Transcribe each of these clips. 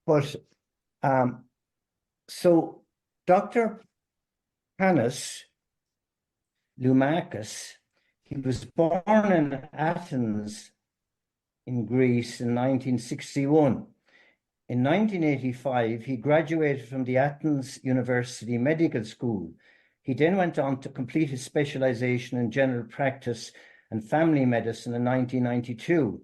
But so Dr. Panos Loumakis, he was born in Athens in Greece in 1961. In 1985, he graduated from the Athens University Medical School. He then went on to complete his specialization in general practice and family medicine in 1992.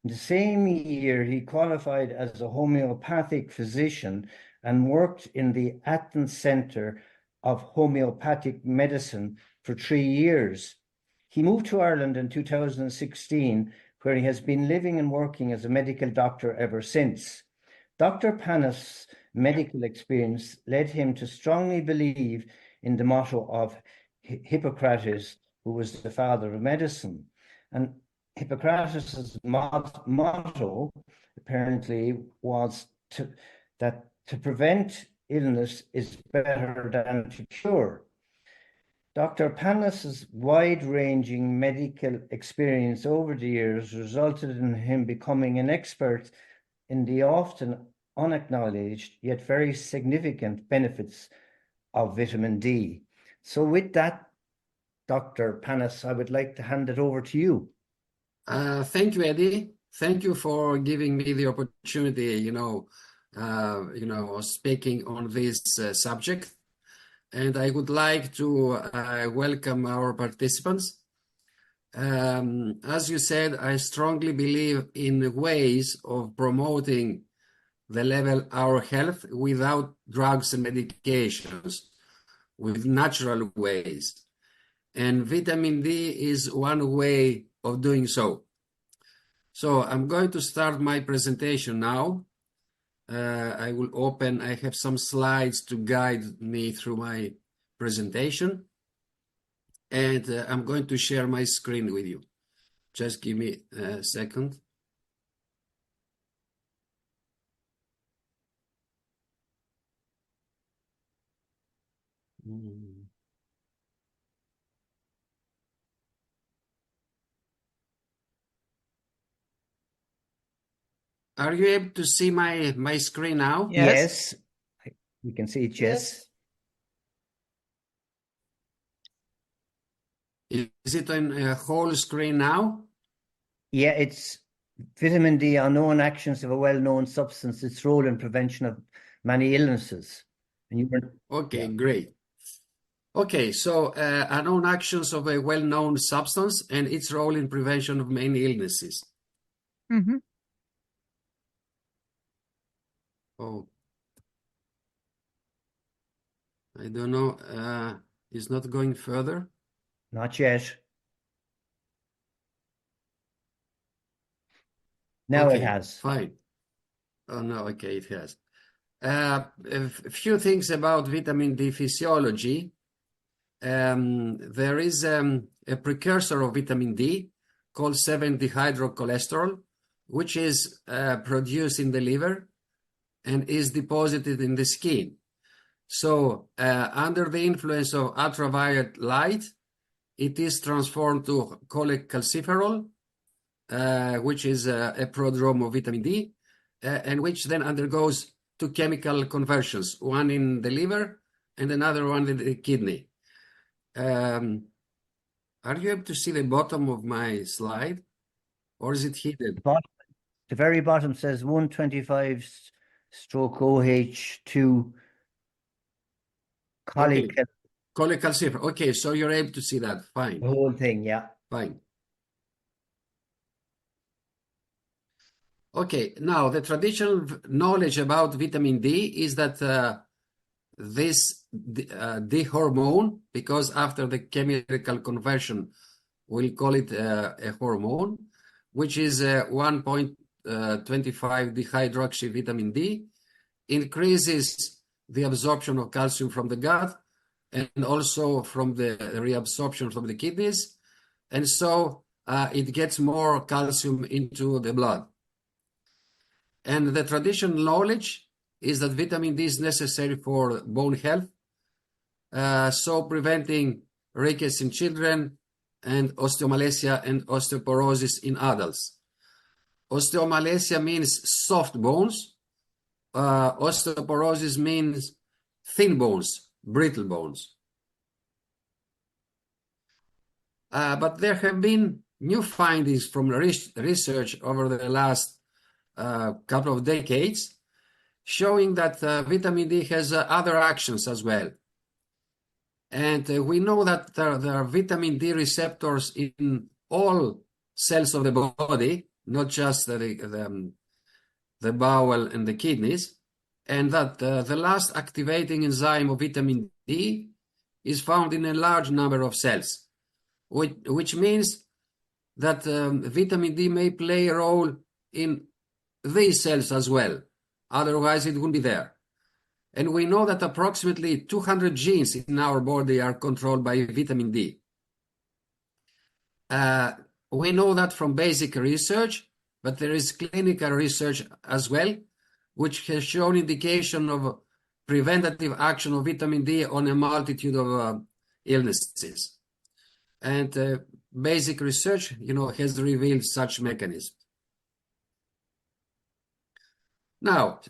In the same year, he qualified as a homeopathic physician and worked in the Athens Center of Homeopathic Medicine for 3 years. He moved to Ireland in 2016, where he has been living and working as a medical doctor ever since. Dr. Panos' medical experience led him to strongly believe in the motto of Hippocrates, who was the father of medicine. And Hippocrates' motto apparently was that to prevent illness is better than to cure. Dr. Panos' wide-ranging medical experience over the years resulted in him becoming an expert in the often unacknowledged yet very significant benefits of vitamin D. So with that, Dr. Panos, I would like to hand it over to you. Thank you, Eddie. Thank you for giving me the opportunity, speaking on this subject. And I would like to welcome our participants. As you said, I strongly believe in ways of promoting the level of our health without drugs and medications, with natural ways. And vitamin D is one way of doing so. So I'm going to start my presentation now. I have some slides to guide me through my presentation. And I'm going to share my screen with you. Just give me a second. Are you able to see my screen now? Yes. You can see it, yes. Is it on a whole screen now? Yeah, it's vitamin D, unknown actions of a well-known substance, its role in prevention of many illnesses. And Okay, great. Okay, so unknown actions of a well-known substance and its role in prevention of many illnesses. Mm-hmm. Oh, I don't know. It's not going further. Not yet. Now okay, it has. Fine. Oh, no, okay, it has. A few things about vitamin D physiology. There is a precursor of vitamin D called 7-dehydrocholesterol, which is produced in the liver and is deposited in the skin. So under the influence of ultraviolet light, it is transformed to cholecalciferol, which is a prodrome of vitamin D, and which then undergoes two chemical conversions, one in the liver and another one in the kidney. Are you able to see the bottom of my slide, or is it hidden? The very bottom says 125/OH2 cholecalciferol. Okay, so you're able to see that. Fine. The whole thing, yeah. Fine. Okay, now the traditional knowledge about vitamin D is that this D hormone, because after the chemical conversion, we'll call it a hormone, which is 1.25 dehydroxy vitamin D, increases the absorption of calcium from the gut and also from the reabsorption from the kidneys. And so it gets more calcium into the blood. And the traditional knowledge is that vitamin D is necessary for bone health, so preventing rickets in children and osteomalacia and osteoporosis in adults. Osteomalacia means soft bones, osteoporosis means thin bones, brittle bones. But there have been new findings from research over the last couple of decades showing that vitamin D has other actions as well. And we know that there are vitamin D receptors in all cells of the body, not just the bowel and the kidneys, and that the last activating enzyme of vitamin D is found in a large number of cells, which means that vitamin D may play a role in these cells as well. Otherwise, it wouldn't be there. And we know that approximately 200 genes in our body are controlled by vitamin D. We know that from basic research, but there is clinical research as well, which has shown indication of preventative action of vitamin D on a multitude of illnesses. And basic research, has revealed such mechanisms. Now,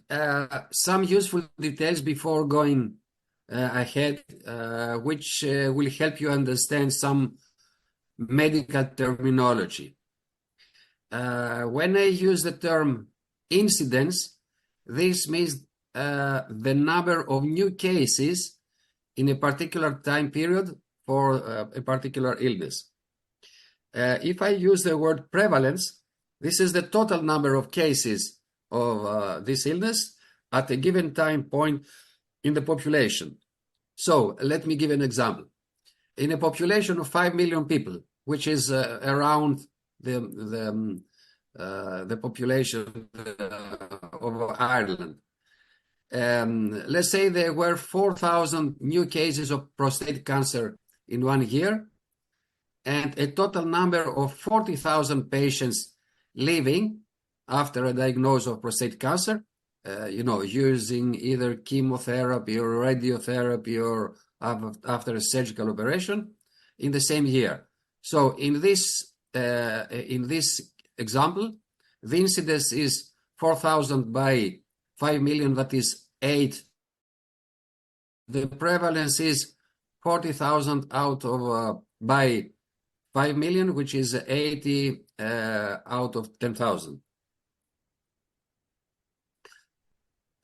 some useful details before going ahead, which will help you understand some medical terminology. When I use the term incidence, this means the number of new cases in a particular time period for a particular illness. If I use the word prevalence, this is the total number of cases of this illness at a given time point in the population. So let me give an example. In a population of 5 million people, which is around the population of Ireland, let's say there were 4,000 new cases of prostate cancer in 1 year, and a total number of 40,000 patients living after a diagnosis of prostate cancer, using either chemotherapy or radiotherapy or after a surgical operation in the same year. So in this example, the incidence is 4,000 by 5 million, that is 8. The prevalence is 40,000 out of by 5 million, which is 80 out of 10,000.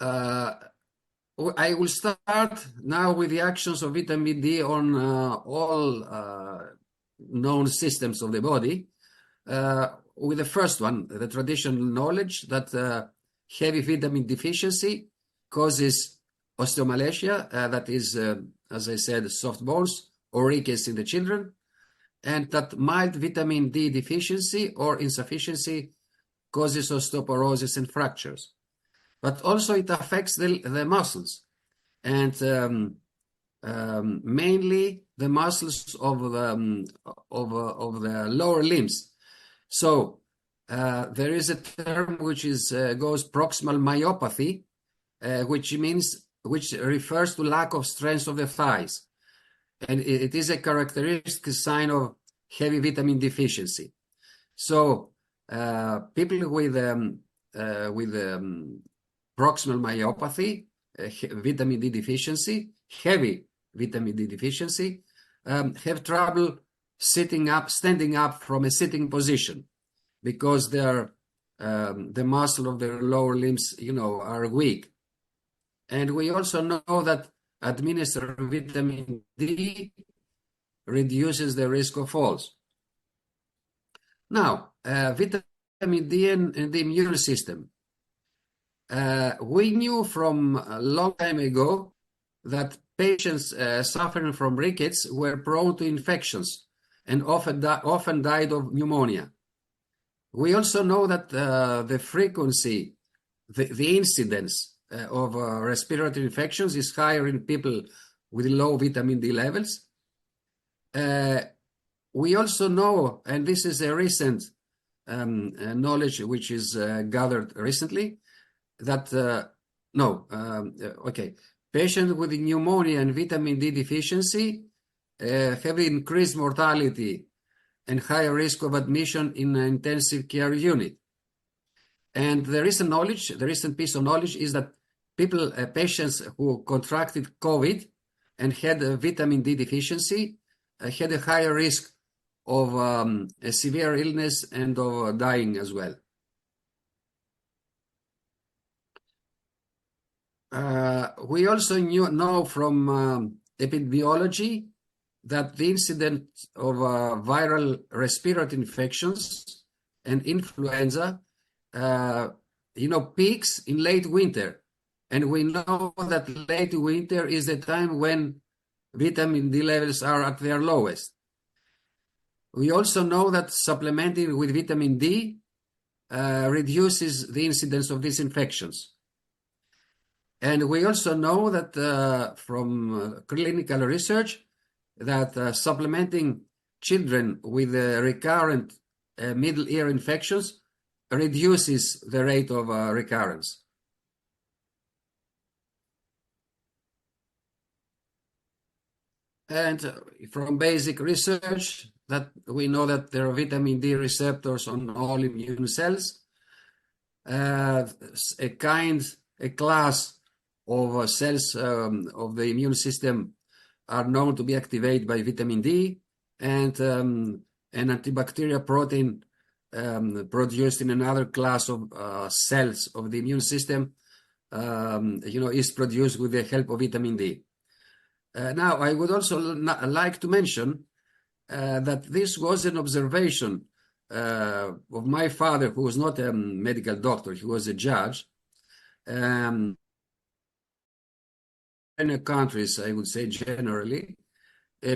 I will start now with the actions of vitamin D on all known systems of the body. With the first one, the traditional knowledge that heavy vitamin deficiency causes osteomalacia, that is, as I said, soft bones or rickets in the children, and that mild vitamin D deficiency or insufficiency causes osteoporosis and fractures. But also it affects the muscles, and mainly the muscles of the lower limbs. So there is a term which goes proximal myopathy, which refers to lack of strength of the thighs, and it is a characteristic sign of heavy vitamin deficiency. So people with proximal myopathy, vitamin D deficiency, heavy vitamin D deficiency, have trouble standing up from a sitting position, because the muscle of their lower limbs, are weak. And we also know that administered vitamin D reduces the risk of falls. Now, vitamin D and the immune system. We knew from a long time ago that patients suffering from rickets were prone to infections and often died of pneumonia. We also know that the frequency, the incidence of respiratory infections is higher in people with low vitamin D levels. We also know, and this is a recent knowledge which is gathered recently, that patients with pneumonia and vitamin D deficiency have increased mortality and higher risk of admission in an intensive care unit. And the recent piece of knowledge is that patients who contracted COVID and had a vitamin D deficiency had a higher risk of a severe illness and of dying as well. We also know from epidemiology that the incidence of viral respiratory infections and influenza, peaks in late winter. And we know that late winter is the time when vitamin D levels are at their lowest. We also know that supplementing with vitamin D reduces the incidence of these infections. And we also know that from clinical research that supplementing children with recurrent middle ear infections reduces the rate of recurrence. And from basic research that we know that there are vitamin D receptors on all immune cells. A class of cells of the immune system are known to be activated by vitamin D, and an antibacterial protein produced in another class of cells of the immune system, is produced with the help of vitamin D. Now, I would also like to mention that this was an observation of my father, who was not a medical doctor, he was a judge. In countries, I would say generally,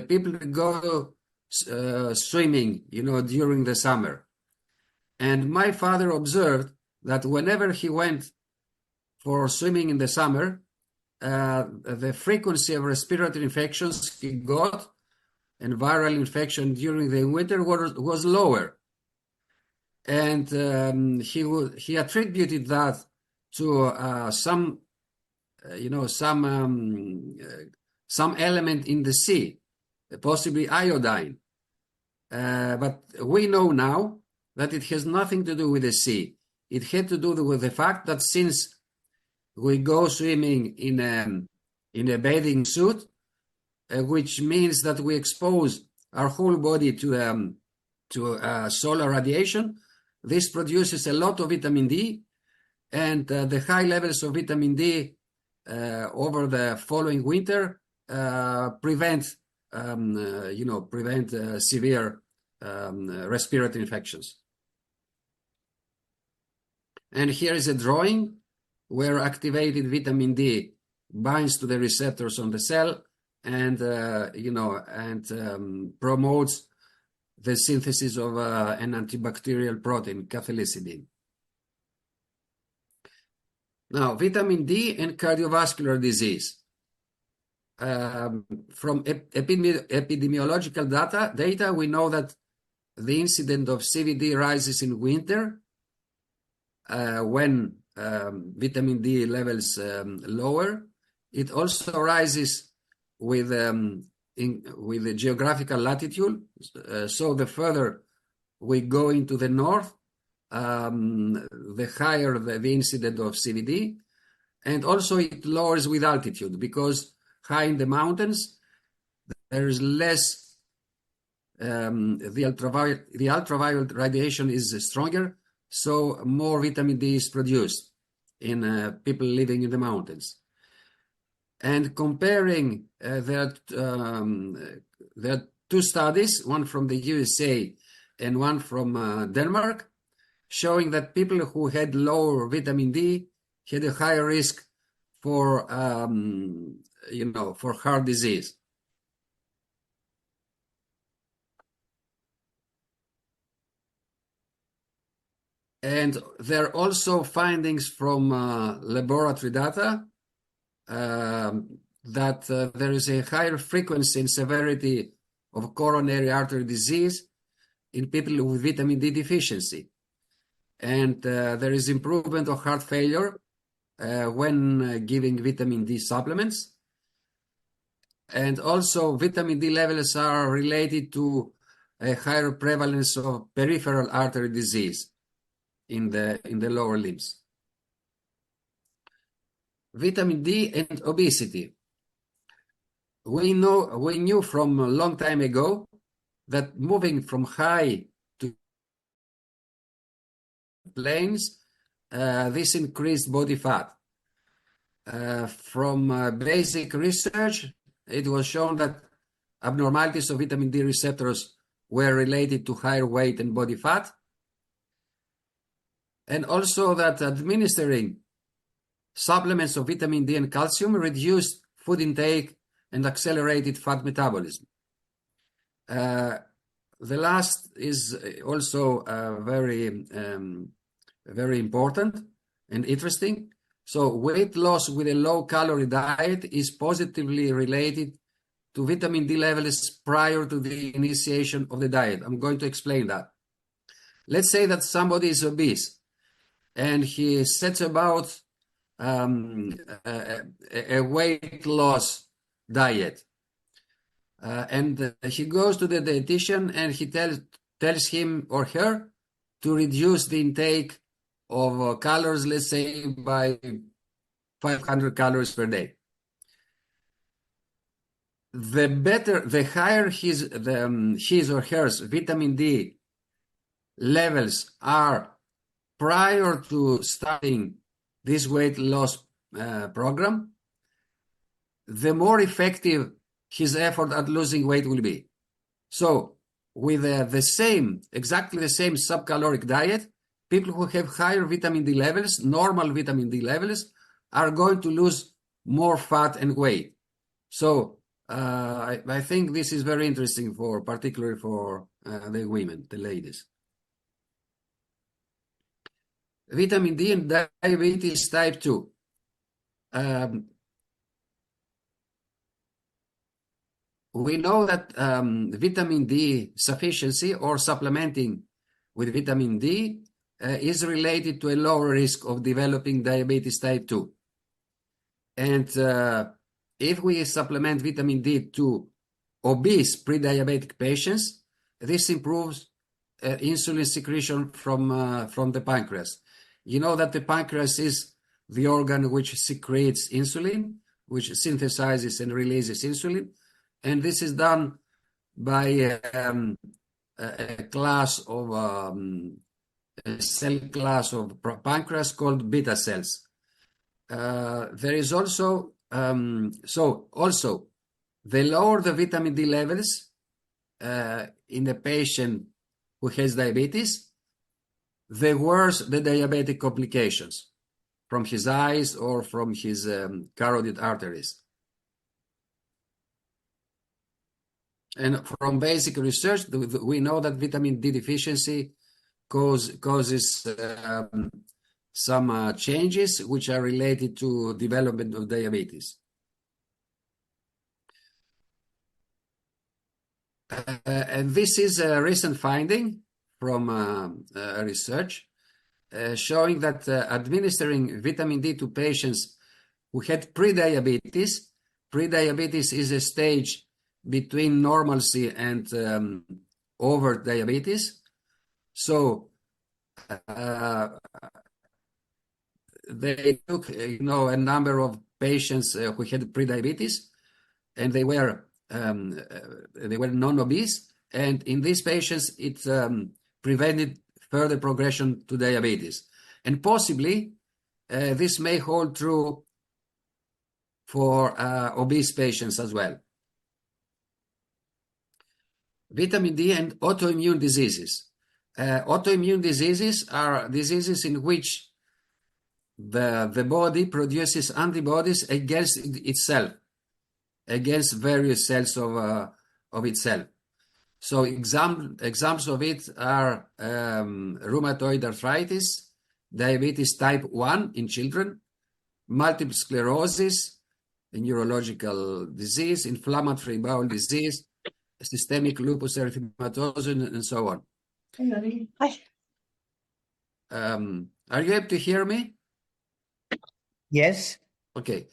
people go swimming, during the summer. And my father observed that whenever he went for swimming in the summer, the frequency of respiratory infections he got and viral infection during the winter was lower. And he attributed that to some element in the sea, possibly iodine. But we know now that it has nothing to do with the sea. It had to do with the fact that since we go swimming in a bathing suit, which means that we expose our whole body to solar radiation, this produces a lot of vitamin D, and the high levels of vitamin D over the following winter prevent severe respiratory infections. And here is a drawing where activated vitamin D binds to the receptors on the cell and promotes the synthesis of an antibacterial protein, cathelicidin. Now, vitamin D and cardiovascular disease. From epidemiological data, we know that the incidence of CVD rises in winter when vitamin D levels lower. It also rises with the geographical latitude. So the further we go into the north, the higher the incidence of CVD. And also it lowers with altitude, because high in the mountains, there is less, the ultraviolet radiation is stronger, so more vitamin D is produced in people living in the mountains. And comparing, there are two studies, one from the USA and one from Denmark, showing that people who had lower vitamin D had a higher risk for heart disease. And there are also findings from laboratory data that there is a higher frequency and severity of coronary artery disease in people with vitamin D deficiency. And there is improvement of heart failure when giving vitamin D supplements. And also vitamin D levels are related to a higher prevalence of peripheral artery disease in the lower limbs. vitamin D and obesity. We knew from a long time ago that moving from high to planes, this increased body fat. From basic research, it was shown that abnormalities of vitamin D receptors were related to higher weight and body fat, and also that administering supplements of vitamin D and calcium reduced food intake and accelerated fat metabolism. The last is also very important and interesting. So weight loss with a low-calorie diet is positively related to vitamin D levels prior to the initiation of the diet. I'm going to explain that. Let's say that somebody is obese and he sets about a weight loss diet. And he goes to the dietitian and he tells him or her to reduce the intake of calories, let's say, by 500 calories per day. The higher his or her vitamin D levels are prior to starting this weight loss program, the more effective his effort at losing weight will be. So with exactly the same subcaloric diet, people who have higher vitamin D levels, normal vitamin D levels, are going to lose more fat and weight. So I think this is very interesting particularly for the women, the ladies. Vitamin D and diabetes type 2. We know that vitamin D sufficiency or supplementing with vitamin D is related to a lower risk of developing diabetes type 2. And if we supplement vitamin D to obese pre-diabetic patients, this improves insulin secretion from the pancreas. You know that the pancreas is the organ which secretes insulin, which synthesizes and releases insulin. And this is done by a cell class of pancreas called beta cells. There is also, also the lower the vitamin D levels in the patient who has diabetes, the worse the diabetic complications from his eyes or from his carotid arteries. And from basic research, we know that vitamin D deficiency causes some changes which are related to development of diabetes. And this is a recent finding from research showing that administering vitamin D to patients who had pre-diabetes is a stage between normalcy and over diabetes. So they took a number of patients who had pre-diabetes, and they were non-obese, and in these patients it prevented further progression to diabetes. And possibly this may hold true for obese patients as well. Vitamin D and autoimmune diseases. Autoimmune diseases are diseases in which the body produces antibodies against itself, against various cells of itself. So examples of it are rheumatoid arthritis, diabetes type 1 in children, multiple sclerosis, a neurological disease, inflammatory bowel disease, systemic lupus erythematosus, and so on. Hi. Are you able to hear me? Yes. Okay.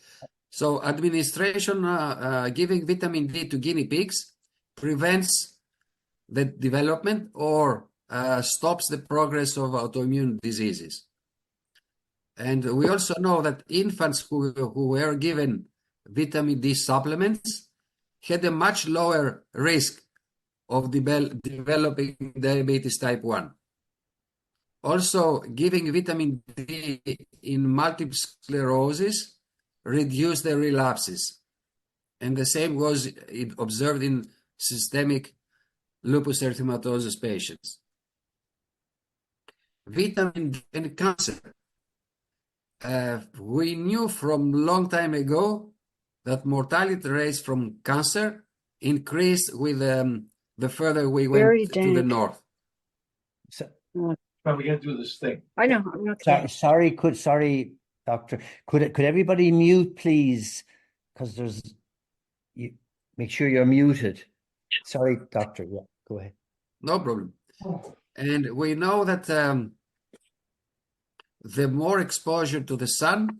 So administration, giving vitamin D to guinea pigs prevents the development or stops the progress of autoimmune diseases. And we also know that infants who were given vitamin D supplements had a much lower risk of developing diabetes type 1. Also, giving vitamin D in multiple sclerosis reduced the relapses. And the same was observed in systemic lupus erythematosus patients. Vitamin D and cancer. We knew from a long time ago that mortality rates from cancer increased with the further we went to the north. So, But we got to do this thing. I know, I'm okay. sorry, doctor. Could everybody mute, please? Because you make sure you're muted. Sorry, doctor. Yeah, go ahead. No problem. And we know that the more exposure to the sun,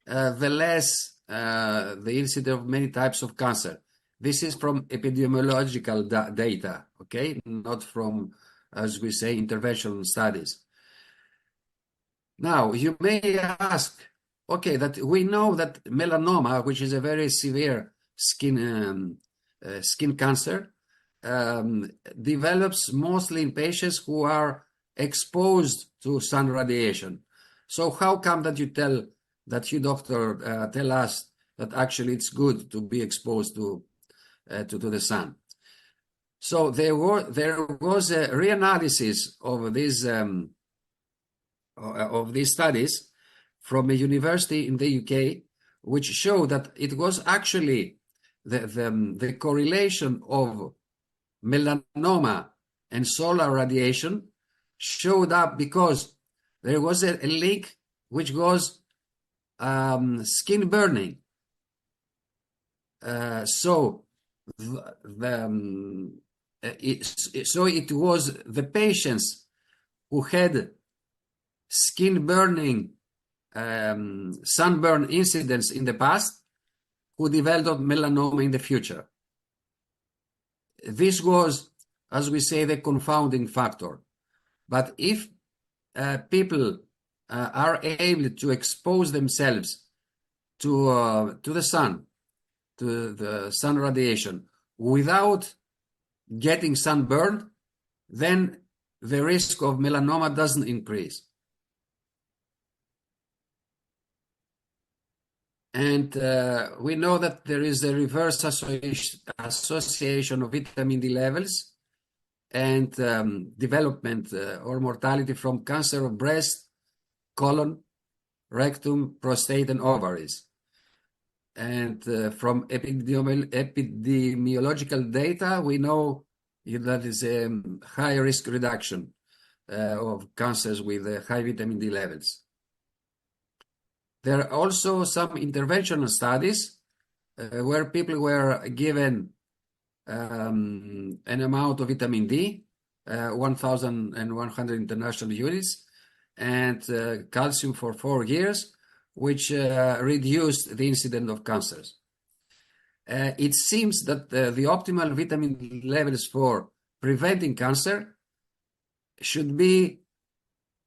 the less the incidence of many types of cancer. This is from epidemiological data, okay? Not from, as we say, interventional studies. Now, you may ask, okay, that we know that melanoma, which is a very severe skin cancer, develops mostly in patients who are exposed to sun radiation. So how come that you doctor tell us that actually it's good to be exposed to the sun? So there was a reanalysis of these studies from a university in the UK, which showed that it was actually the correlation of melanoma and solar radiation showed up because there was a link which was skin burning. So it was the patients who had skin burning, sunburn incidents in the past who developed melanoma in the future. This was, as we say, the confounding factor. But if people are able to expose themselves to the sun, to the sun radiation, without getting sunburned, then the risk of melanoma doesn't increase. And we know that there is a reverse association of vitamin D levels and development or mortality from cancer of breast, colon, rectum, prostate, and ovaries. And from epidemiological data, we know that is a high risk reduction of cancers with high vitamin D levels. There are also some interventional studies where people were given an amount of vitamin D, 1,100 international units, and calcium for 4 years, which reduced the incidence of cancers. It seems that the optimal vitamin D levels for preventing cancer should be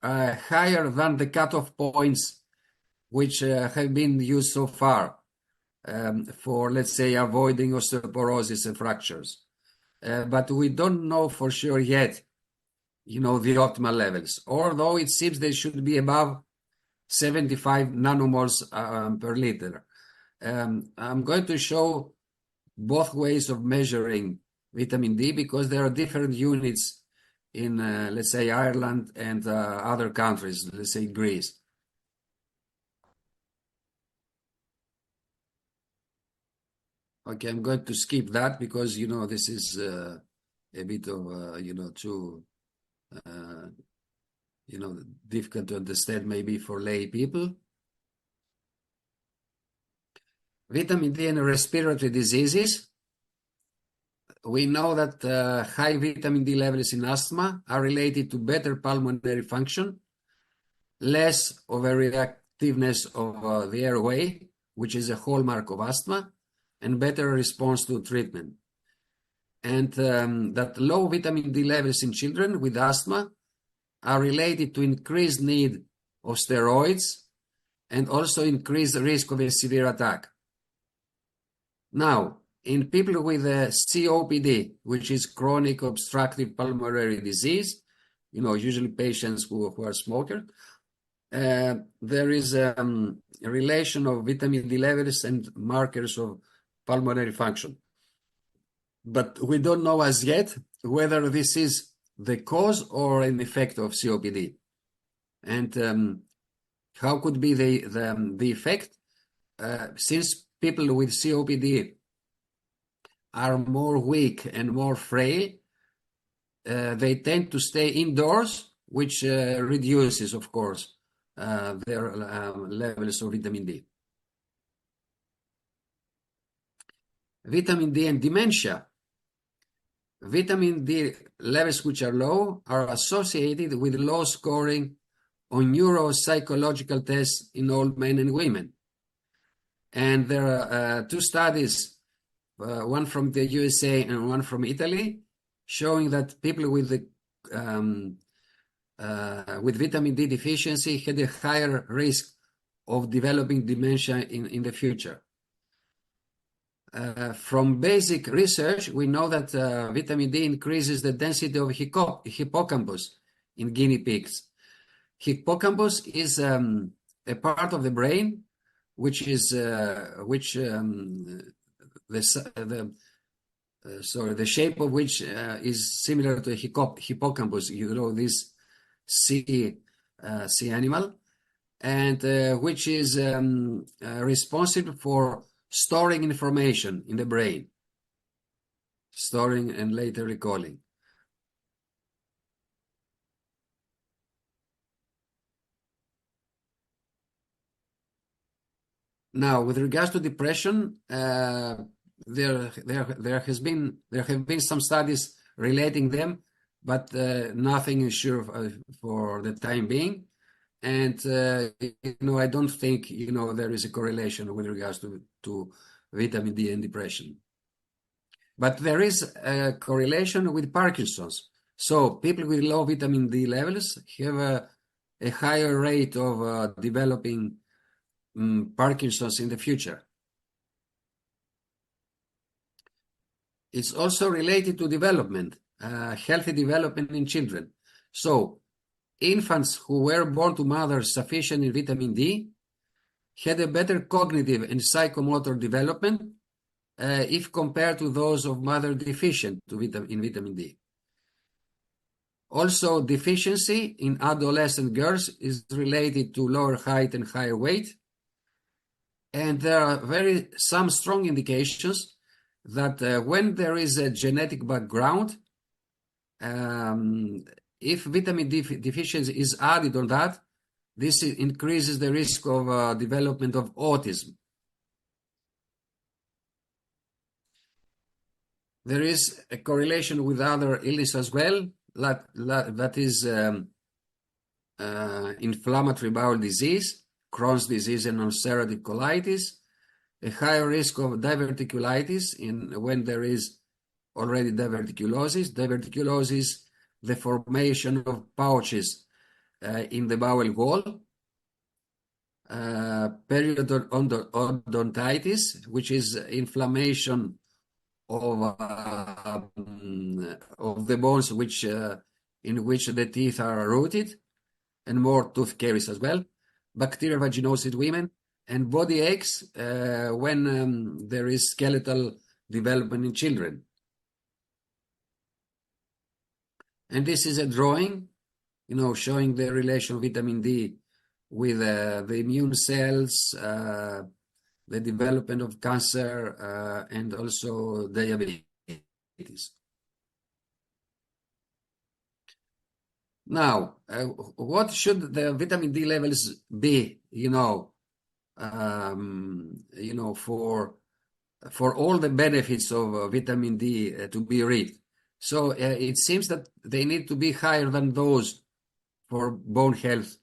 higher than the cutoff points which have been used so far for, let's say, avoiding osteoporosis and fractures. But we don't know for sure yet, the optimal levels, although it seems they should be above 75 nanomoles per liter. I'm going to show both ways of measuring vitamin D because there are different units in, let's say, Ireland and other countries, let's say Greece. Okay, I'm going to skip that because, this is a bit of, too, difficult to understand maybe for lay people. Vitamin D and respiratory diseases. We know that high vitamin D levels in asthma are related to better pulmonary function, less overreactiveness of the airway, which is a hallmark of asthma, and better response to treatment. And that low vitamin D levels in children with asthma are related to increased need of steroids and also increase the risk of a severe attack. Now, in people with COPD, which is chronic obstructive pulmonary disease, usually patients who are smokers, there is a relation of vitamin D levels and markers of pulmonary function. But we don't know as yet whether this is the cause or an effect of COPD. And how could be the effect? Since people with COPD are more weak and more frail, they tend to stay indoors, which reduces, of course, their levels of vitamin D. Vitamin D and dementia. Vitamin D levels which are low are associated with low scoring on neuropsychological tests in old men and women. And there are two studies, one from the USA and one from Italy, showing that people with vitamin D deficiency had a higher risk of developing dementia in the future. From basic research, we know that vitamin D increases the density of hippocampus in guinea pigs. Hippocampus is a part of the brain which the shape of which is similar to a hippocampus, this sea animal, and which is responsible for storing information in the brain, storing and later recalling. Now, with regards to depression, there have been some studies relating them, but nothing is sure for the time being. And I don't think there is a correlation with regards to vitamin D and depression. But there is a correlation with Parkinson's. So people with low vitamin D levels have a higher rate of developing Parkinson's in the future. It's also related to development, healthy development in children. So infants who were born to mothers sufficient in vitamin D had a better cognitive and psychomotor development if compared to those of mother deficient in vitamin D. Also, deficiency in adolescent girls is related to lower height and higher weight. And there are some strong indications that when there is a genetic background, if vitamin D deficiency is added on that, this increases the risk of development of autism. There is a correlation with other illness as well, that is inflammatory bowel disease, Crohn's disease and ulcerative colitis, a higher risk of diverticulitis when there is already diverticulosis. Diverticulosis, the formation of pouches in the bowel wall. Periodontitis, which is inflammation of the bones in which the teeth are rooted, and more tooth caries as well. Bacterial vaginosis in women, and body aches when there is skeletal development in children. And this is a drawing, showing the relation of vitamin D with the immune cells, the development of cancer, and also diabetes. Now, what should the vitamin D levels be, for all the benefits of vitamin D to be reached? So it seems that they need to be higher than those for bone health,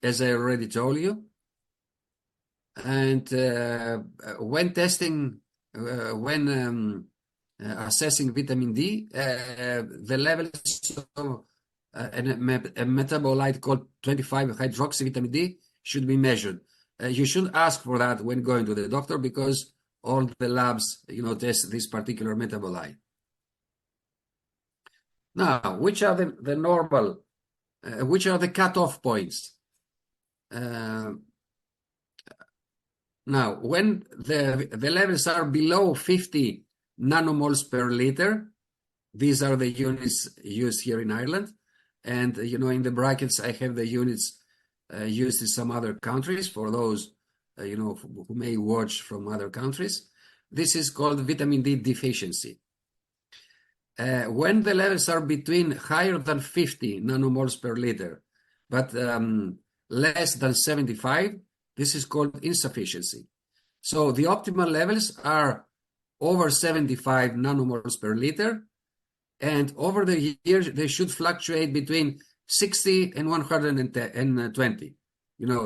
as I already told you. And when testing, assessing vitamin D, the levels of a metabolite called 25-hydroxy vitamin D should be measured. you should ask for that when going to the doctor, because all the labs, test this particular metabolite. Now, which are the normal, which are the cutoff points? Now, when the levels are below 50 nanomoles per liter, these are the units used here in Ireland. And, in the brackets, I have the units used in some other countries for those, who may watch from other countries. This is called vitamin D deficiency. When the levels are between higher than 50 nanomoles per liter, but less than 75, this is called insufficiency. So the optimal levels are over 75 nanomoles per liter, and over the years, they should fluctuate between 60 and 120.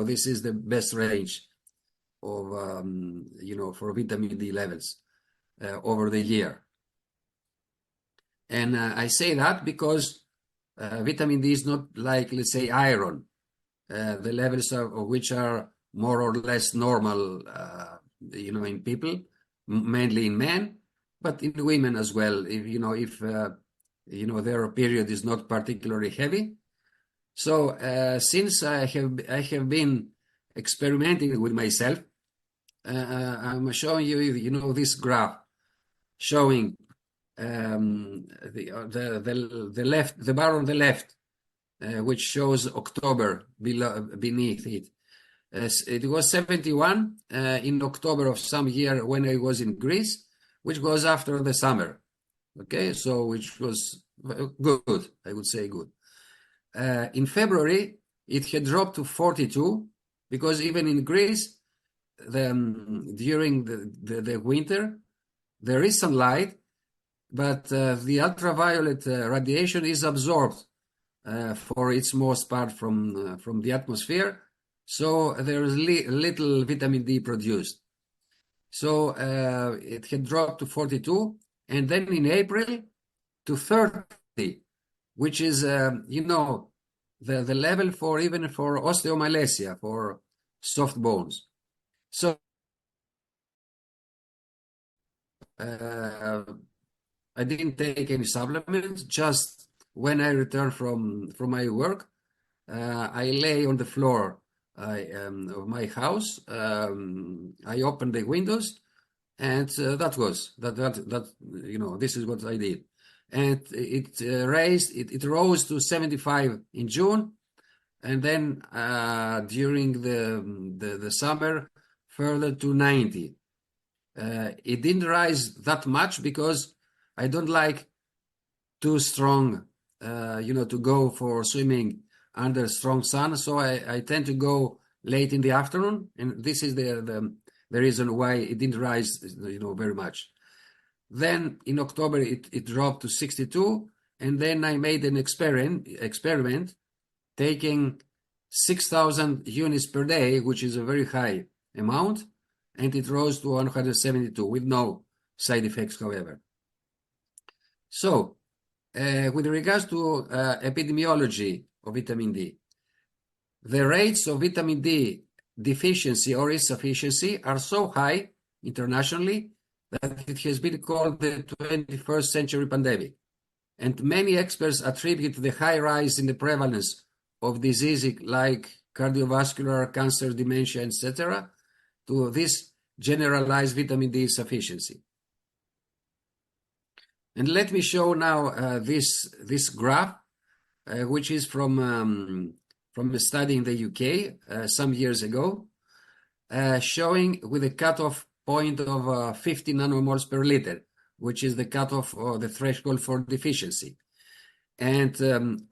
This is the best range of, for vitamin D levels over the year. And I say that because vitamin D is not like, let's say, iron, the levels of which are more or less normal, in people, mainly in men, but in women as well, if their period is not particularly heavy. So since I have been experimenting with myself, I'm showing you, this graph showing the left, the bar on the left, which shows October beneath it. It was 71 in October of some year when I was in Greece, which was after the summer. Okay, so which was good, I would say good. In February, it had dropped to 42, because even in Greece, during the winter, there is sunlight, but the ultraviolet radiation is absorbed for its most part from the atmosphere. So there is little vitamin D produced. So it had dropped to 42, and then in April to 30, which is, the level for even for osteomalacia, for soft bones. So I didn't take any supplements. Just when I returned from my work, I lay on the floor of my house. I opened the windows, and this is what I did. And it rose to 75 in June, and then during the summer further to 90. It didn't rise that much because I don't like too strong, to go for swimming under strong sun. So I tend to go late in the afternoon, and this is the reason why it didn't rise, very much. Then in October it dropped to 62, and then I made an experiment taking 6,000 units per day, which is a very high amount, and it rose to 172 with no side effects, however. So, with regards to epidemiology of vitamin D, the rates of vitamin D deficiency or insufficiency are so high internationally that it has been called the 21st century pandemic. And many experts attribute the high rise in the prevalence of diseases like cardiovascular, cancer, dementia, etc., to this generalized vitamin D insufficiency. And let me show now this graph, which is from a study in the UK some years ago, showing with a cutoff point of 50 nanomoles per liter, which is the cutoff or the threshold for deficiency. And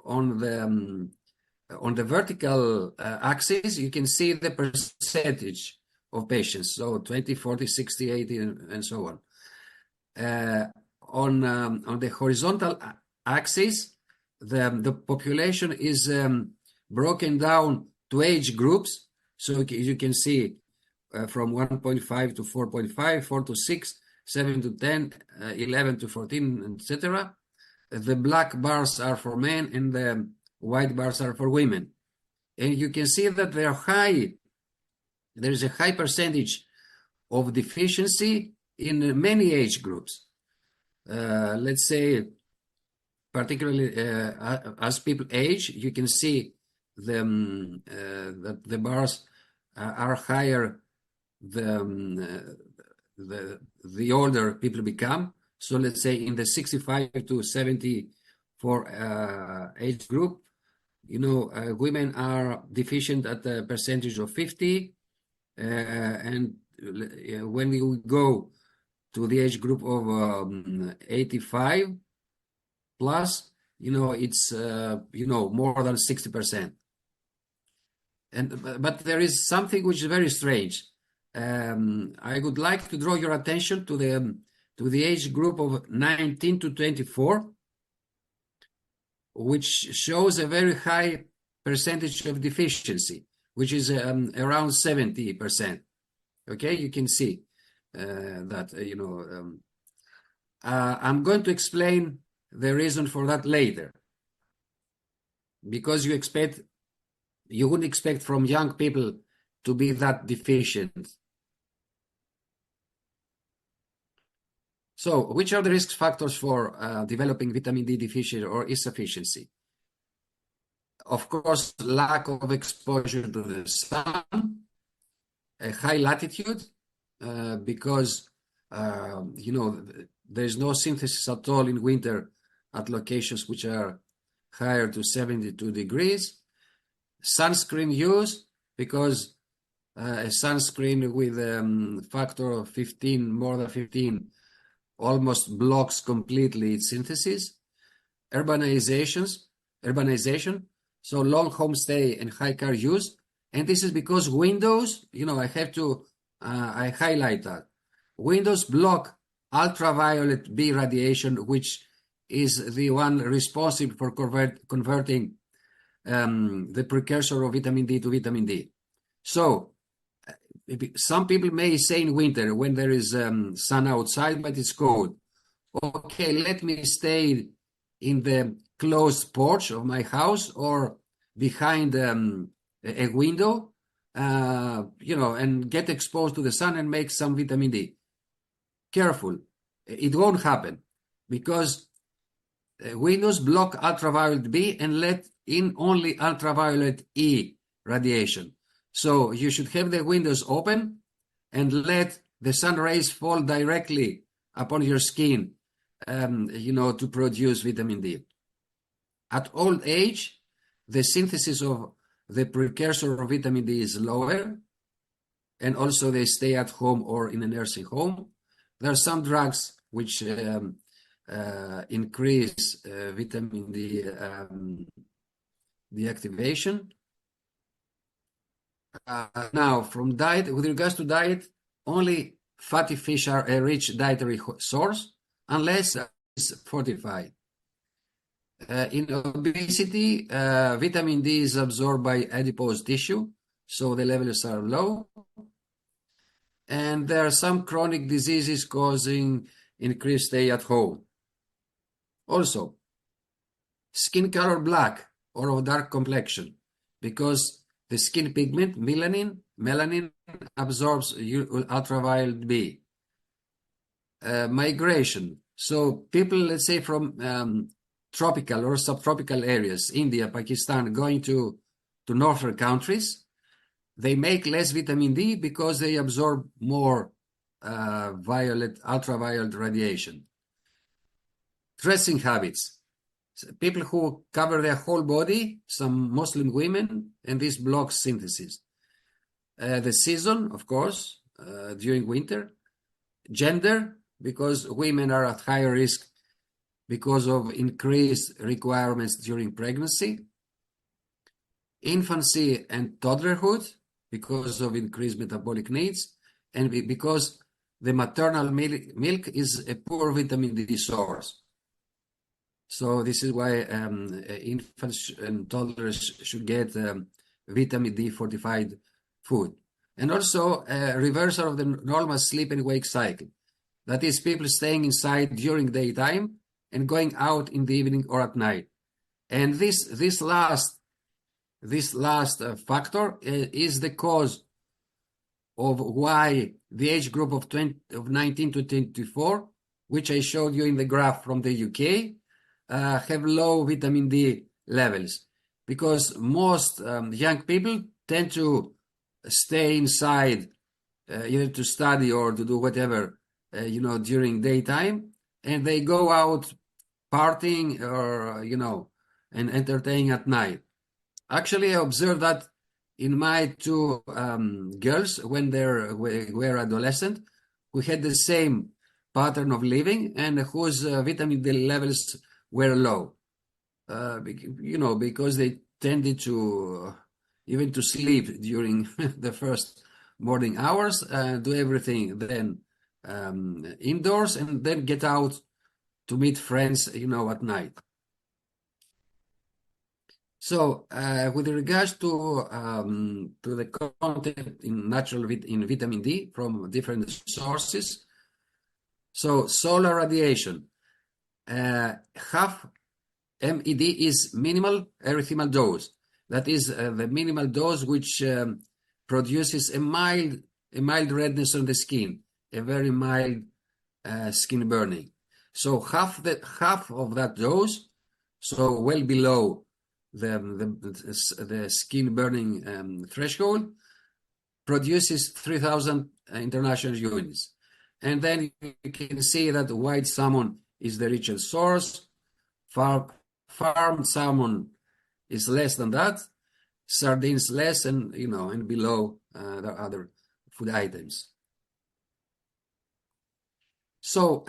on the vertical axis, you can see the percentage of patients, so 20, 40, 60, 80, and so on. On the horizontal axis, the population is broken down to age groups. So you can see from 1.5 to 4.5, 4 to 6, 7 to 10, 11 to 14, etc. The black bars are for men and the white bars are for women. And you can see that there are high there is a high percentage of deficiency in many age groups. Let's say, particularly as people age, you can see that the bars are higher the older people become. So let's say in the 65 to 74 age group, women are deficient at a percentage of 50, and when we go to the age group of 85 plus, it's more than 60%. But there is something which is very strange. I would like to draw your attention to the age group of 19 to 24, which shows a very high percentage of deficiency, which is around 70%. Okay, you can see that, I'm going to explain the reason for that later, because you wouldn't expect from young people to be that deficient. So, which are the risk factors for developing vitamin D deficiency or insufficiency? Of course, lack of exposure to the sun, a high latitude, because there's no synthesis at all in winter at locations which are higher to 72 degrees. Sunscreen use, because a sunscreen with factor of 15, more than 15, almost blocks completely its synthesis. Urbanization, so long homestay and high car use. And this is because windows, I highlight that. Windows block ultraviolet B radiation, which is the one responsible for converting the precursor of vitamin D to vitamin D. So some people may say in winter when there is sun outside, but it's cold. Okay, let me stay in the closed porch of my house or behind a window, and get exposed to the sun and make some vitamin D. Careful, it won't happen, because windows block ultraviolet B and let in only ultraviolet E radiation. So you should have the windows open and let the sun rays fall directly upon your skin, to produce vitamin D. At old age, the synthesis of the precursor of vitamin D is lower, and also they stay at home or in a nursing home. There are some drugs which increase vitamin D deactivation. Now, from diet, with regards to diet, only fatty fish are a rich dietary source, unless it's fortified. In obesity, vitamin D is absorbed by adipose tissue, so the levels are low. And there are some chronic diseases causing increased stay at home. Also, skin color black or of dark complexion, because the skin pigment, melanin absorbs ultraviolet B. Migration. So people, let's say from tropical or subtropical areas, India, Pakistan, going to northern countries, they make less vitamin D because they absorb more ultraviolet radiation. Dressing habits. People who cover their whole body, some Muslim women, and this blocks synthesis. The season, of course, during winter. Gender, because women are at higher risk because of increased requirements during pregnancy. Infancy and toddlerhood, because of increased metabolic needs, and because the maternal milk is a poor vitamin D source. So this is why infants and toddlers should get vitamin D fortified food. And also a reversal of the normal sleep and wake cycle. That is, people staying inside during daytime and going out in the evening or at night. And this last factor is the cause of why the age group of 19 to 24, which I showed you in the graph from the UK, have low vitamin D levels, because most young people tend to stay inside, either to study or to do whatever, during daytime, and they go out partying or, and entertaining at night. Actually, I observed that in my two girls when they were adolescent, who had the same pattern of living and whose vitamin D levels were low, because they tended to even to sleep during the first morning hours, do everything then indoors, and then get out to meet friends, at night. So, with regards to the content in in vitamin D from different sources, so solar radiation, half MED is minimal erythemal dose. That is the minimal dose which produces a mild redness on the skin, a very mild skin burning. So half of that dose, so well below the skin burning threshold, produces 3,000 international units. And then you can see that white salmon is the richest source. Farmed salmon is less than that. Sardines less, and and below the other food items. So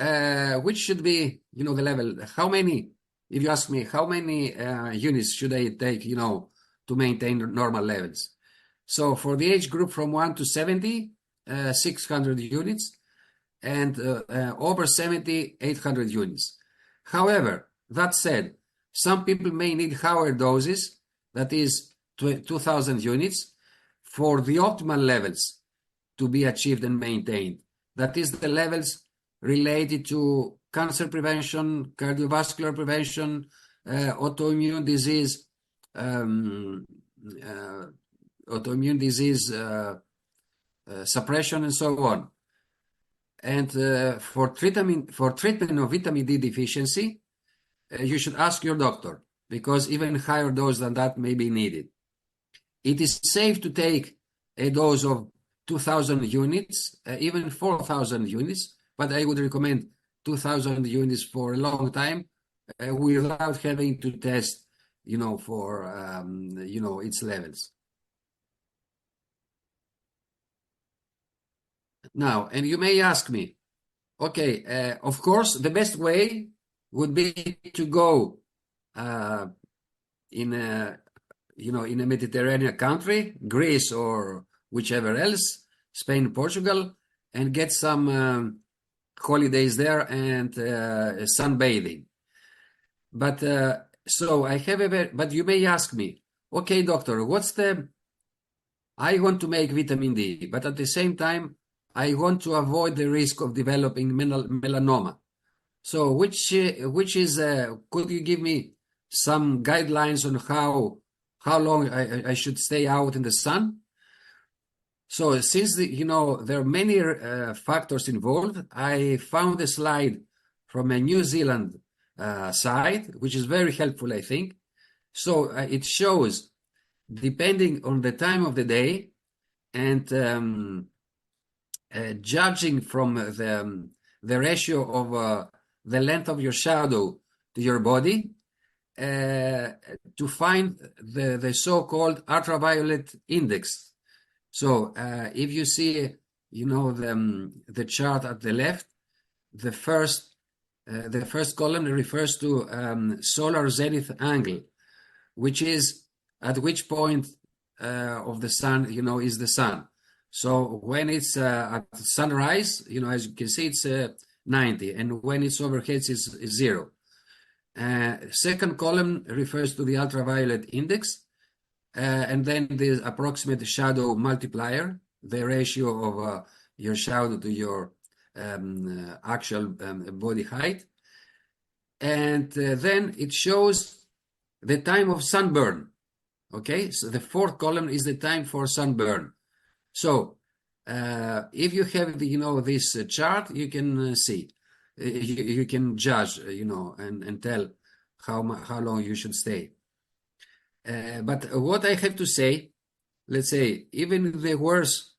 which should be the level? How many? If you ask me, how many units should I take to maintain normal levels? So for the age group from 1 to 70, 600 units, and over 70, 800 units. However, that said, some people may need higher doses, that is 2,000 units, for the optimal levels to be achieved and maintained. That is the levels related to cancer prevention, cardiovascular prevention, autoimmune disease, suppression, and so on. And for treatment of vitamin D deficiency, you should ask your doctor, because even higher dose than that may be needed. It is safe to take a dose of 2,000 units, even 4,000 units, but I would recommend 2,000 units for a long time without having to test, for, its levels. Now, and you may ask me, okay, of course, the best way would be to go in a Mediterranean country, Greece or whichever else, Spain, Portugal, and get some holidays there and sunbathing. But so I have but you may ask me, okay, doctor, I want to make vitamin D, but at the same time, I want to avoid the risk of developing melanoma. So which is, could you give me some guidelines on how long I should stay out in the sun? So since there are many factors involved, I found a slide from a New Zealand site, which is very helpful, I think. So it shows, depending on the time of the day and judging from the ratio of the length of your shadow to your body, to find the so-called ultraviolet index. So if you see, the chart at the left, the first column refers to solar zenith angle, which is at which point of the sun, is the sun. So when it's at sunrise, as you can see, it's 90, and when it's overhead, it's 0. Second column refers to the ultraviolet index, and then the approximate shadow multiplier, the ratio of your shadow to your actual body height. And then it shows the time of sunburn. Okay, so the fourth column is the time for sunburn. So If you have this chart, you can see, you can judge, and tell how long you should stay. But what I have to say, let's say, even in the worst,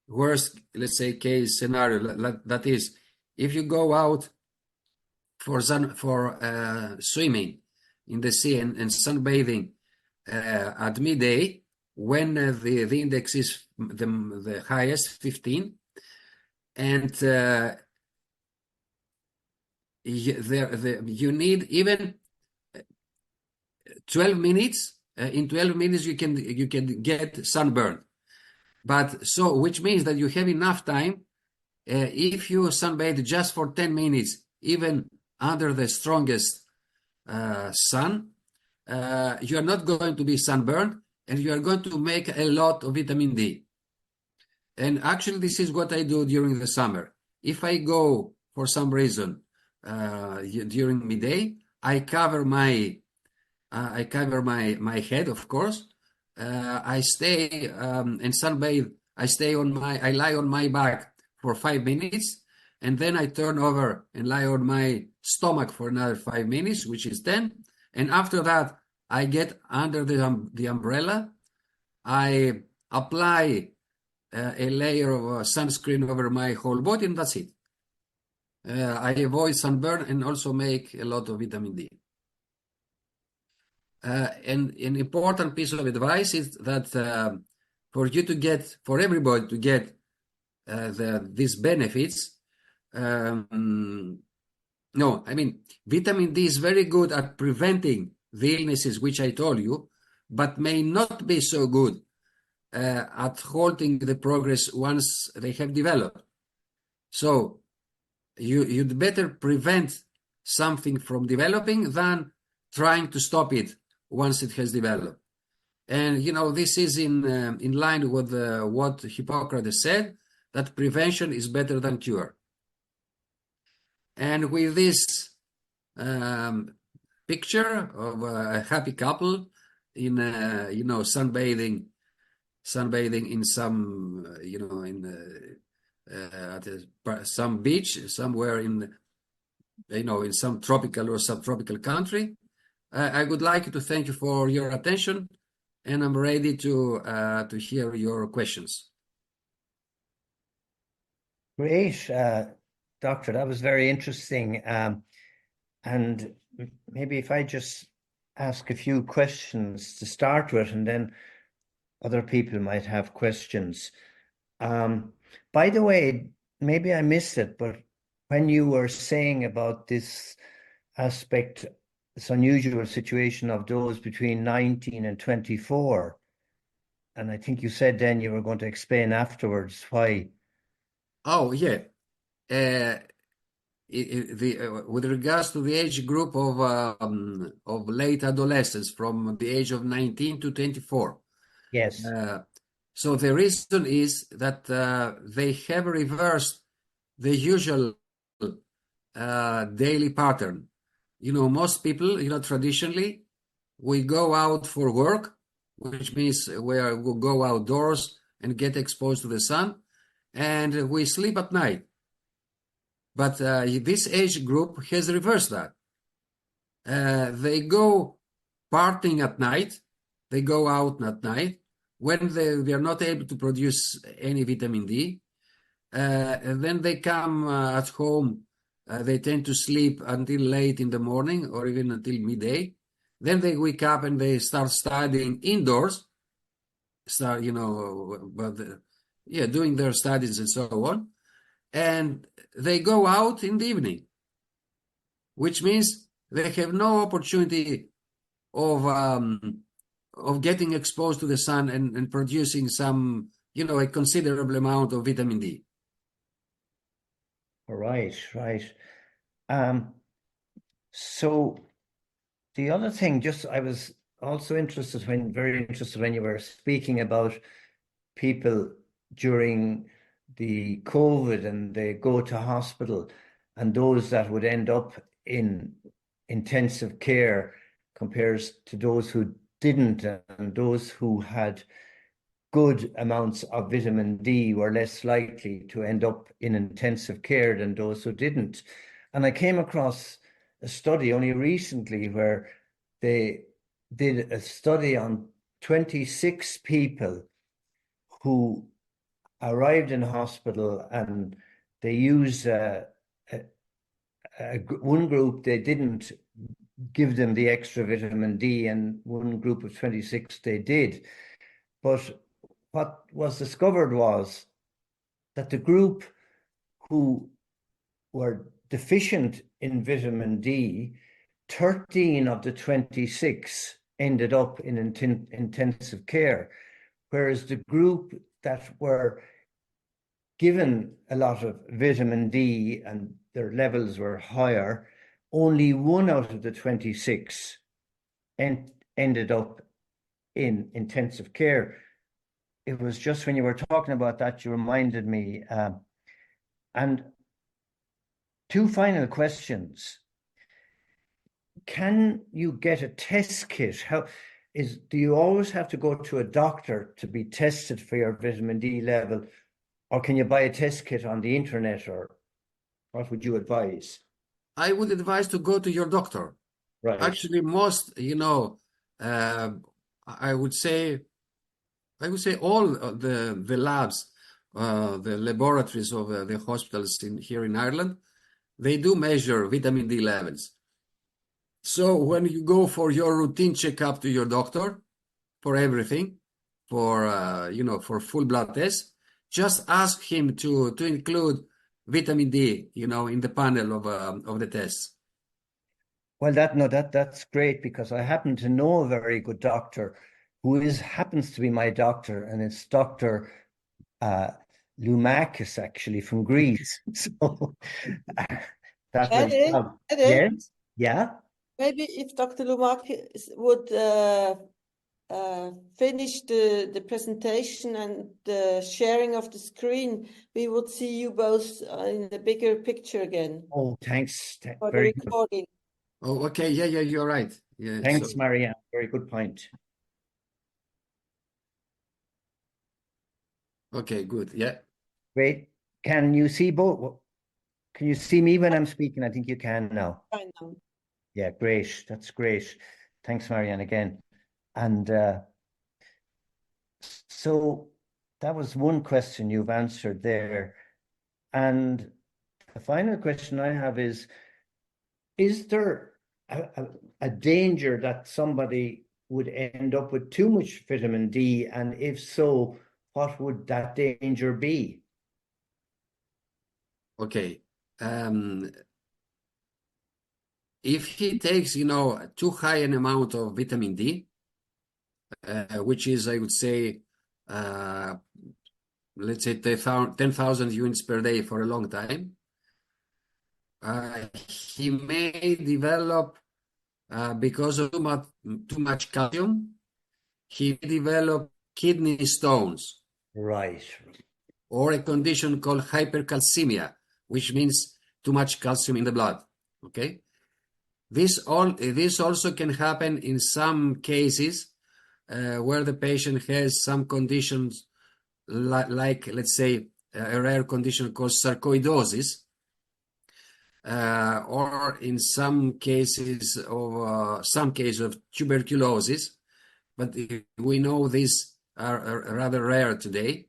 let's say, case scenario, that is, if you go out for swimming in the sea and sunbathing at midday, when the index is the highest, 15, and you need even 12 minutes. In 12 minutes, you can get sunburned. But so, which means that you have enough time. If you sunbathe just for 10 minutes, even under the strongest sun, you are not going to be sunburned, and you are going to make a lot of vitamin D. And actually, this is what I do during the summer. If I go for some reason during midday, I cover my head, of course. I stay and sunbathe. I lie on my back for 5 minutes, and then I turn over and lie on my stomach for another 5 minutes, which is 10. And after that, I get under the umbrella. I apply a layer of sunscreen over my whole body, and that's it. I avoid sunburn and also make a lot of vitamin D. And an important piece of advice is that for everybody to get these benefits, vitamin D is very good at preventing the illnesses which I told you, but may not be so good at halting the progress once they have developed. So you'd better prevent something from developing than trying to stop it once it has developed. And this is in line with what Hippocrates said, that prevention is better than cure. And with this picture of a happy couple in sunbathing in some at some beach somewhere in some tropical or subtropical country, I would like to thank you for your attention, and I'm ready to hear your questions. Great, Doctor. That was very interesting. And maybe if I just ask a few questions to start with, and then other people might have questions. By the way, maybe I missed it, but when you were saying about this aspect, this unusual situation of those between 19 and 24, and I think you said then you were going to explain afterwards why. Oh, yeah. With regards to the age group of late adolescents from the age of 19 to 24. Yes. So the reason is that they have reversed the usual daily pattern. Most people, traditionally, we go out for work, which means we'll go outdoors and get exposed to the sun, and we sleep at night. But this age group has reversed that. They go partying at night, they go out at night, when they are not able to produce any vitamin D, and then they come at home, they tend to sleep until late in the morning or even until midday. Then they wake up and they start studying indoors, doing their studies and so on. And they go out in the evening, which means they have no opportunity of getting exposed to the sun and producing some, a considerable amount of vitamin D. Right. So the other thing, I was also very interested when you were speaking about people during the COVID and they go to hospital, and those that would end up in intensive care compares to those who didn't, and those who had good amounts of vitamin D were less likely to end up in intensive care than those who didn't. And I came across a study only recently where they did a study on 26 people who arrived in hospital, and they used one group, they didn't give them the extra vitamin D, and one group of 26 they did. But what was discovered was that the group who were deficient in vitamin D, 13 of the 26 ended up in intensive care, whereas the group that were given a lot of vitamin D and their levels were higher, only 1 out of the 26 ended up in intensive care. It was just when you were talking about that, you reminded me. And 2 final questions. Can you get a test kit? Do you always have to go to a doctor to be tested for your vitamin D level, or can you buy a test kit on the internet, or what would you advise? I would advise to go to your doctor. Right. Actually, most, I would say all the labs, the laboratories of the hospitals here in Ireland, they do measure vitamin D levels. So when you go for your routine checkup to your doctor for everything, for full blood tests, just ask him to include vitamin D, in the panel of the tests. Well, that's great, because I happen to know a very good doctor who happens to be my doctor, and it's Dr. Lumakis, actually, from Greece. So yes, yeah. Maybe if Dr. Lumakis would finish the presentation and the sharing of the screen, we would see you both in a bigger picture again. Oh, thanks. For Very the recording. good. Oh, okay. Yeah, you're right. Yeah. Thanks, Marianne. Very good point. Okay, good. Yeah. Great. Can you see both? Can you see me when I'm speaking? I think you can now. I know. Yeah, great. That's great. Thanks, Marianne, again. And so that was one question you've answered there. And the final question I have is there a danger that somebody would end up with too much vitamin D? And if so, what would that danger be? Okay. If he takes, too high an amount of vitamin D, which is, I would say, let's say 10,000 units per day for a long time, he may develop, because of too much calcium, he may develop kidney stones. Right. Or a condition called hypercalcemia, which means too much calcium in the blood. Okay. This also can happen in some cases where the patient has some conditions like let's say, a rare condition called sarcoidosis, or in some cases of tuberculosis, but we know these are rather rare today,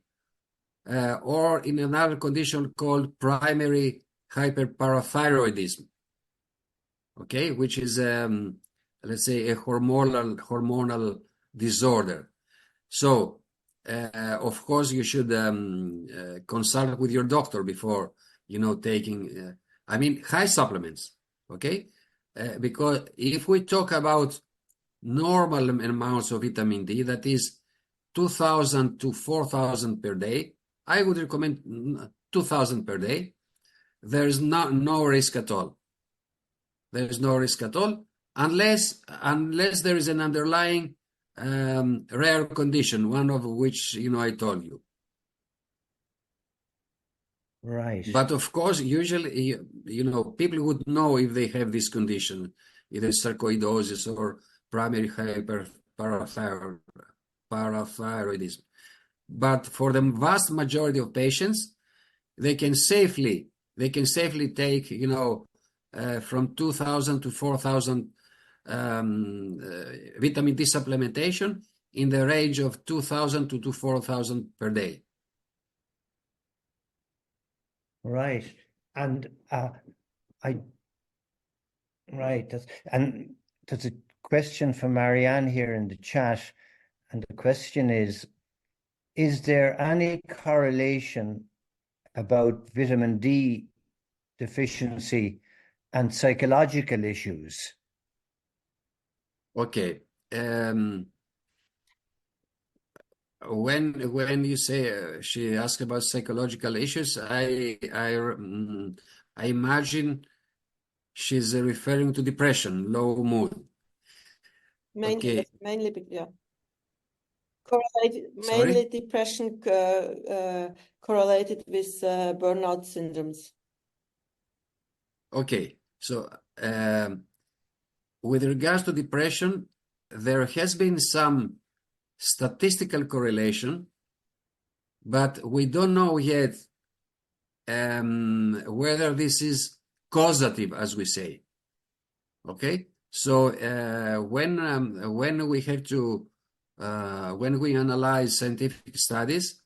or in another condition called primary hyperparathyroidism, okay, which is let's say a hormonal disorder. So of course you should consult with your doctor before taking high supplements, okay, because if we talk about normal amounts of vitamin D, that is 2,000 to 4,000 per day, I would recommend 2,000 per day. There's no risk at all. There's no risk at all, unless there is an underlying rare condition, one of which I told you. Right. But of course, usually people would know if they have this condition, either sarcoidosis or primary hyperparathyroidism. but for the vast majority of patients, they can safely take, you know, from 2,000 to 4,000 vitamin D supplementation in the range of 2,000 to 4,000 per day. Right. And there's a question from Marianne here in the chat, and the question is there any correlation about vitamin D deficiency and psychological issues? Okay. When you say she asked about psychological issues, I imagine she's referring to depression, low mood. Okay. Mainly, yeah. Correlated, Sorry? mainly depression correlated with burnout syndromes. Okay. So with regards to depression, there has been some statistical correlation, but we don't know yet whether this is causative, as we say. Okay, so when we have to when we analyze scientific studies,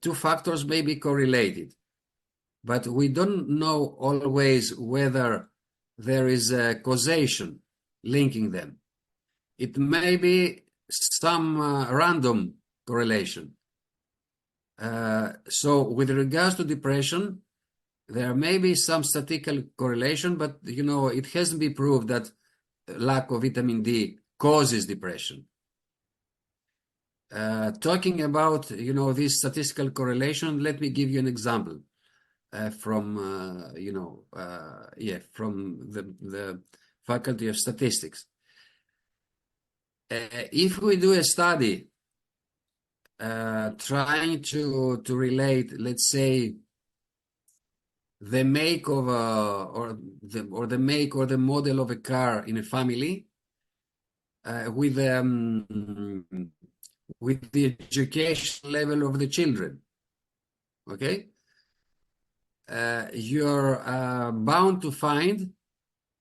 two factors may be correlated, but we don't know always whether there is a causation linking them. It may be some random correlation. So with regards to depression, there may be some statistical correlation, but you know, it hasn't been proved that lack of vitamin D causes depression. Talking about, you know, this statistical correlation, let me give you an example from you know, from the Faculty of Statistics. If we do a study trying to relate, let's say, the make of or the make or the model of a car in a family with the education level of the children, okay, you're bound to find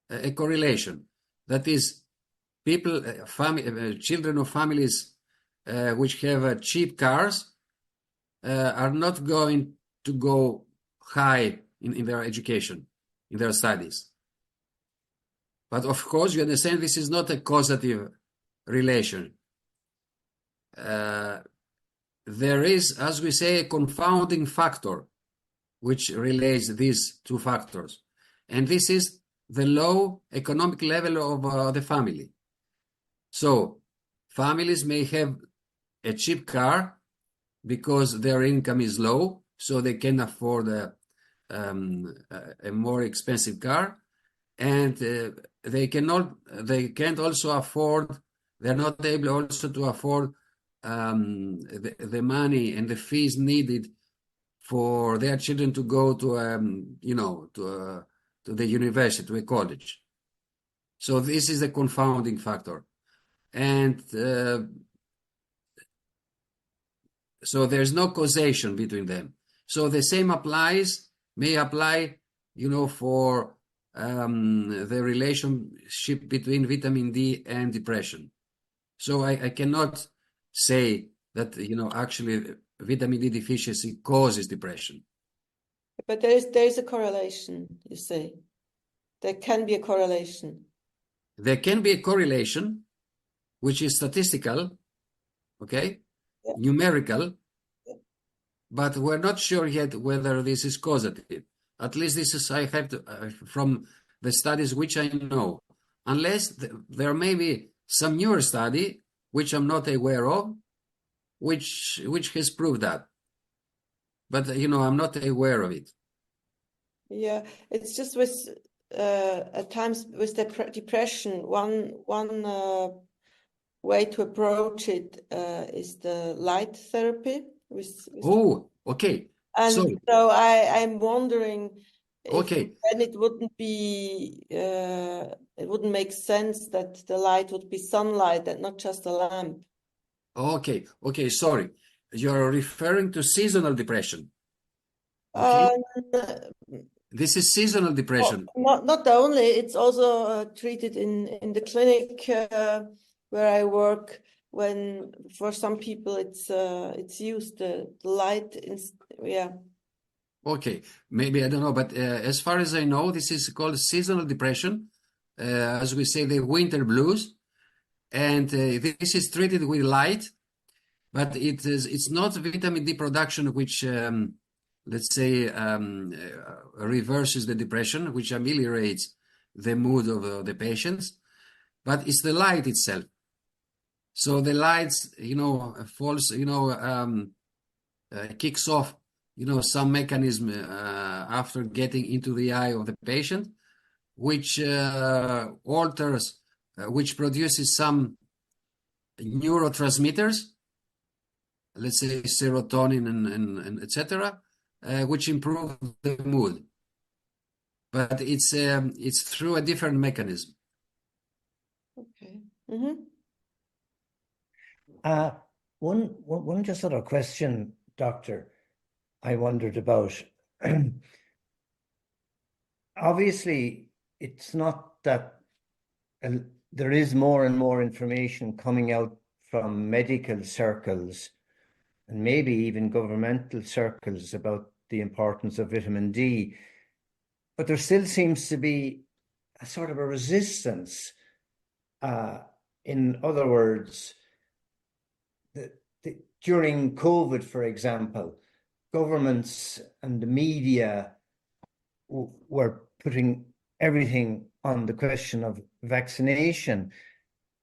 a correlation. That is, people, children of families which have cheap cars are not going to go high in their education, in their studies. But of course, you understand this is not a causative relation. There is, as we say, a confounding factor which relates these two factors. And this is the low economic level of the family. So families may have a cheap car because their income is low, so they can afford a more expensive car, and they can't also afford, they're not able also to afford the money and the fees needed for their children to go to you know, to the university, to a college. So this is a confounding factor, and so there's no causation between them. So the same may apply, you know, for the relationship between vitamin D and depression. So I cannot say that, you know, actually vitamin D deficiency causes depression. But there is a correlation, you say. There can be a correlation. There can be a correlation, which is statistical, okay, Yeah. numerical, but we're not sure yet whether this is causative. At least this is, I have to, from the studies which I know, unless there may be some newer study which I'm not aware of, which has proved that. But, you know, I'm not aware of it. Yeah, it's just with at times with depression, one way to approach it is the light therapy. Oh, okay. And so I'm wondering if okay, then it wouldn't be it wouldn't make sense that the light would be sunlight and not just a lamp. okay, sorry. you're referring to seasonal depression. Okay? Um, This is seasonal depression. not only, it's also treated in the clinic where I work. When for some people it's used the light yeah. Okay, maybe I don't know, but as far as I know, this is called seasonal depression, as we say, the winter blues, and this is treated with light, but it's not vitamin D production which let's say reverses the depression, which ameliorates the mood of the patients, but it's the light itself. So the lights, falls, kicks off, some mechanism after getting into the eye of the patient, which alters, which produces some neurotransmitters, let's say serotonin and etc., which improve the mood. But it's through a different mechanism. Okay. Mm-hmm. One just other question, Doctor, I wondered about. Obviously, it's not that there is more and more information coming out from medical circles and maybe even governmental circles about the importance of vitamin D, but there still seems to be a sort of a resistance. In other words, during COVID, for example, governments and the media were putting everything on the question of vaccination.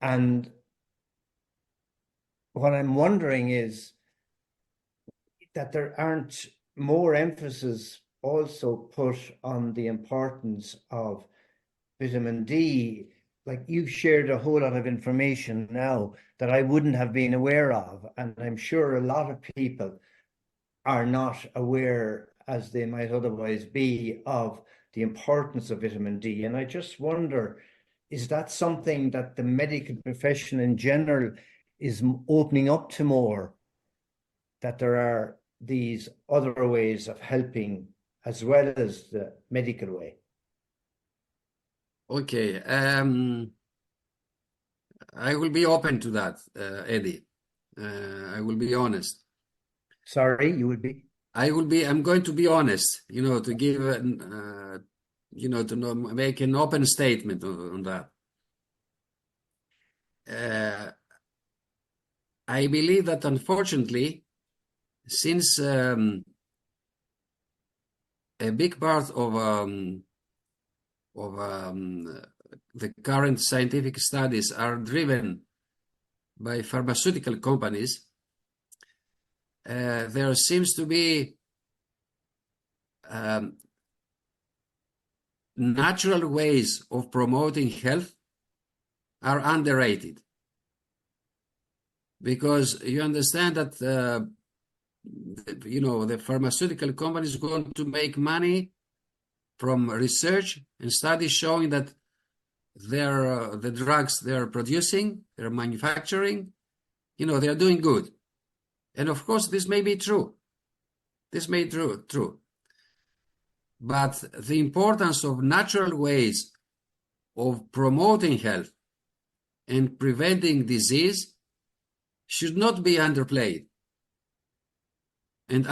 And what I'm wondering is that there aren't more emphasis also put on the importance of vitamin D. Like, you've shared a whole lot of information now that I wouldn't have been aware of. And I'm sure a lot of people are not aware, as they might otherwise be, of the importance of vitamin D. And I just wonder, is that something that the medical profession in general is opening up to more, that there are these other ways of helping as well as the medical way? Okay, I will be open to that, Eddie. I will be honest. Sorry, you would be? I'm going to be honest, to give, make an open statement on that. I believe that unfortunately, since a big part of the current scientific studies are driven by pharmaceutical companies, there seems to be natural ways of promoting health are underrated. Because you understand that, the pharmaceutical companies are going to make money from research and studies showing that the drugs they're producing, they're manufacturing, they're doing good. And of course, this may be true. This may be true. But the importance of natural ways of promoting health and preventing disease should not be underplayed and